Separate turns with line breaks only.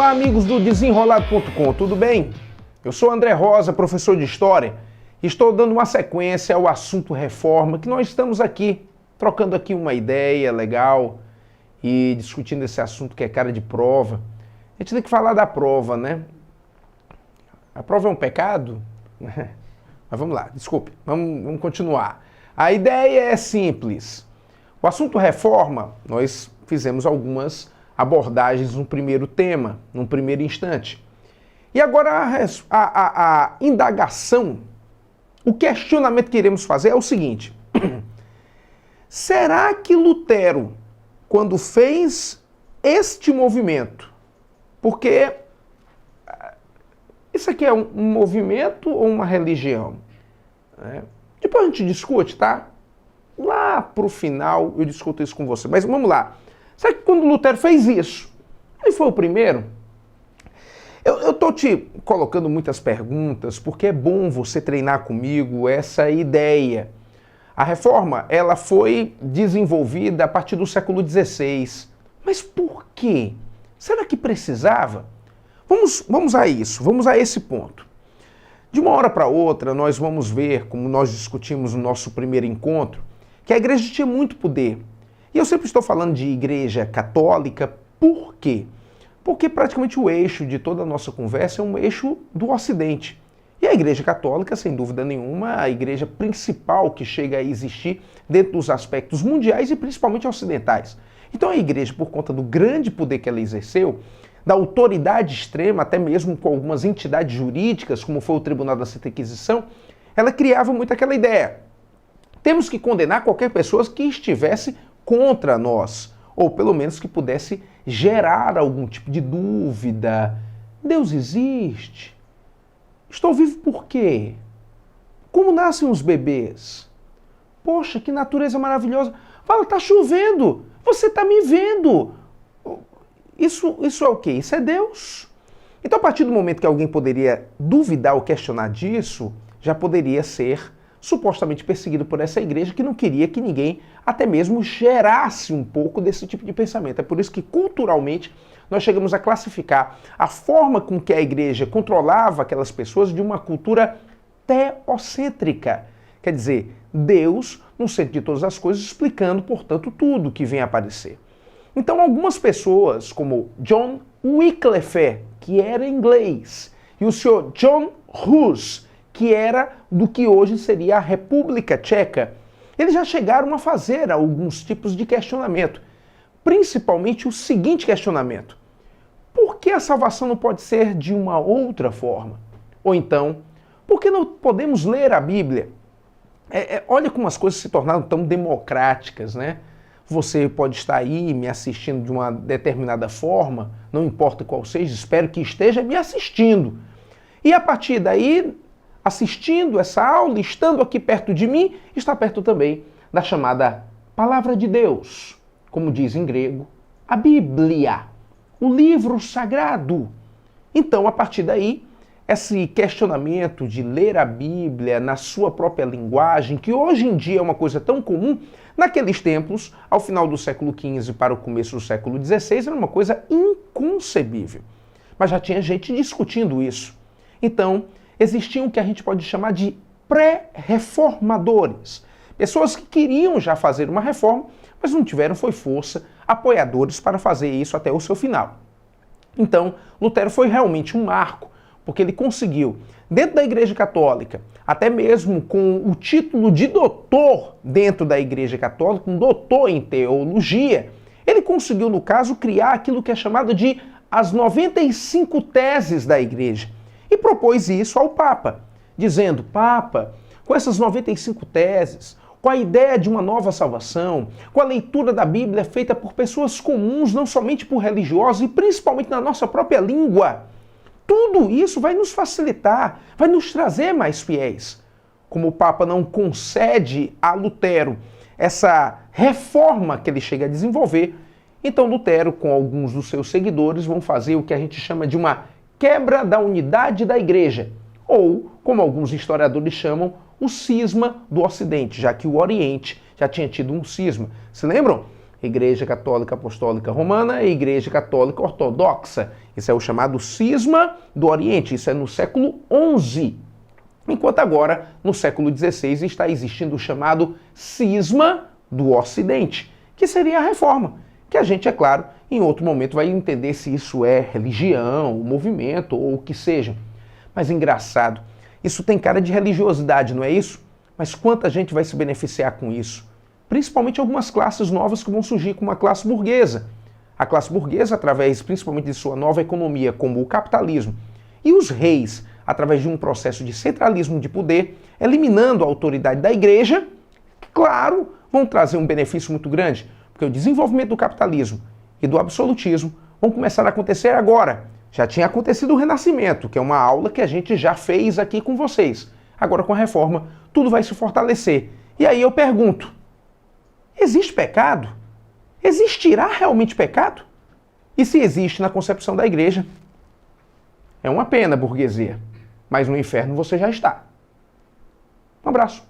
Olá, amigos do Desenrolado.com, tudo bem? Eu sou André Rosa, professor de História, e estou dando uma sequência ao assunto reforma, que nós estamos aqui, trocando aqui uma ideia legal e discutindo esse assunto que é cara de prova. A gente tem que falar da prova, né? A prova é um pecado? Mas vamos lá, desculpe, vamos continuar. A ideia é simples. O assunto reforma, nós fizemos algumas abordagens no primeiro tema, num primeiro instante. E agora a indagação, o questionamento que iremos fazer é o seguinte: será que Lutero, quando fez este movimento, porque isso aqui é um movimento ou uma religião? Depois a gente discute, tá? Lá pro final eu discuto isso com você. Mas vamos lá. Será que quando Lutero fez isso, ele foi o primeiro? Eu estou te colocando muitas perguntas porque é bom você treinar comigo essa ideia. A reforma, ela foi desenvolvida a partir do século XVI. Mas por quê? Será que precisava? Vamos a isso, vamos a esse ponto. De uma hora para outra, nós vamos ver, como nós discutimos no nosso primeiro encontro, que a igreja tinha muito poder. E eu sempre estou falando de igreja católica, por quê? Porque praticamente o eixo de toda a nossa conversa é um eixo do Ocidente. E a igreja católica, sem dúvida nenhuma, a igreja principal que chega a existir dentro dos aspectos mundiais e principalmente ocidentais. Então a igreja, por conta do grande poder que ela exerceu, da autoridade extrema, até mesmo com algumas entidades jurídicas, como foi o Tribunal da Santa Inquisição, ela criava muito aquela ideia: temos que condenar qualquer pessoa que estivesse contra nós, ou pelo menos que pudesse gerar algum tipo de dúvida. Deus existe? Estou vivo por quê? Como nascem os bebês? Poxa, que natureza maravilhosa. Fala, tá chovendo, você tá me vendo. Isso é o quê? Isso é Deus. Então, a partir do momento que alguém poderia duvidar ou questionar disso, já poderia ser supostamente perseguido por essa igreja que não queria que ninguém até mesmo gerasse um pouco desse tipo de pensamento. É por isso que culturalmente nós chegamos a classificar a forma com que a igreja controlava aquelas pessoas de uma cultura teocêntrica. Quer dizer, Deus no centro de todas as coisas, explicando, portanto, tudo que vem a aparecer. Então algumas pessoas, como John Wycliffe, que era inglês, e o senhor John Hus, que era do que hoje seria a República Tcheca, eles já chegaram a fazer alguns tipos de questionamento. Principalmente o seguinte questionamento: por que a salvação não pode ser de uma outra forma? Ou então, por que não podemos ler a Bíblia? Olha como as coisas se tornaram tão democráticas, né? Você pode estar aí me assistindo de uma determinada forma, não importa qual seja, espero que esteja me assistindo. E a partir daí, assistindo essa aula, estando aqui perto de mim, está perto também da chamada Palavra de Deus, como diz em grego, a Bíblia, o livro sagrado. Então, a partir daí, esse questionamento de ler a Bíblia na sua própria linguagem, que hoje em dia é uma coisa tão comum, naqueles tempos, ao final do século XV para o começo do século XVI, era uma coisa inconcebível. Mas já tinha gente discutindo isso. Então, existiam o que a gente pode chamar de pré-reformadores. Pessoas que queriam já fazer uma reforma, mas não tiveram força, apoiadores para fazer isso até o seu final. Então, Lutero foi realmente um marco, porque ele conseguiu, dentro da Igreja Católica, até mesmo com o título de doutor dentro da Igreja Católica, um doutor em teologia, ele conseguiu, no caso, criar aquilo que é chamado de as 95 teses da Igreja. E propôs isso ao Papa, dizendo: Papa, com essas 95 teses, com a ideia de uma nova salvação, com a leitura da Bíblia feita por pessoas comuns, não somente por religiosos, e principalmente na nossa própria língua, tudo isso vai nos facilitar, vai nos trazer mais fiéis. Como o Papa não concede a Lutero essa reforma que ele chega a desenvolver, então Lutero, com alguns dos seus seguidores, vão fazer o que a gente chama de uma quebra da unidade da igreja, ou, como alguns historiadores chamam, o cisma do Ocidente, já que o Oriente já tinha tido um cisma. Se lembram? Igreja Católica Apostólica Romana e Igreja Católica Ortodoxa. Isso é o chamado Cisma do Oriente, isso é no século XI. Enquanto agora, no século XVI, está existindo o chamado Cisma do Ocidente, que seria a Reforma, que a gente, é claro, em outro momento vai entender se isso é religião, movimento ou o que seja. Mas engraçado, isso tem cara de religiosidade, não é isso? Mas quanta gente vai se beneficiar com isso? Principalmente algumas classes novas que vão surgir, como a classe burguesa. A classe burguesa, através principalmente de sua nova economia, como o capitalismo, e os reis, através de um processo de centralismo de poder, eliminando a autoridade da igreja, claro, vão trazer um benefício muito grande, porque o desenvolvimento do capitalismo e do absolutismo vão começar a acontecer agora. Já tinha acontecido o Renascimento, que é uma aula que a gente já fez aqui com vocês. Agora, com a reforma, tudo vai se fortalecer. E aí eu pergunto, existe pecado? Existirá realmente pecado? E se existe na concepção da igreja? É uma pena, burguesia, mas no inferno você já está. Um abraço.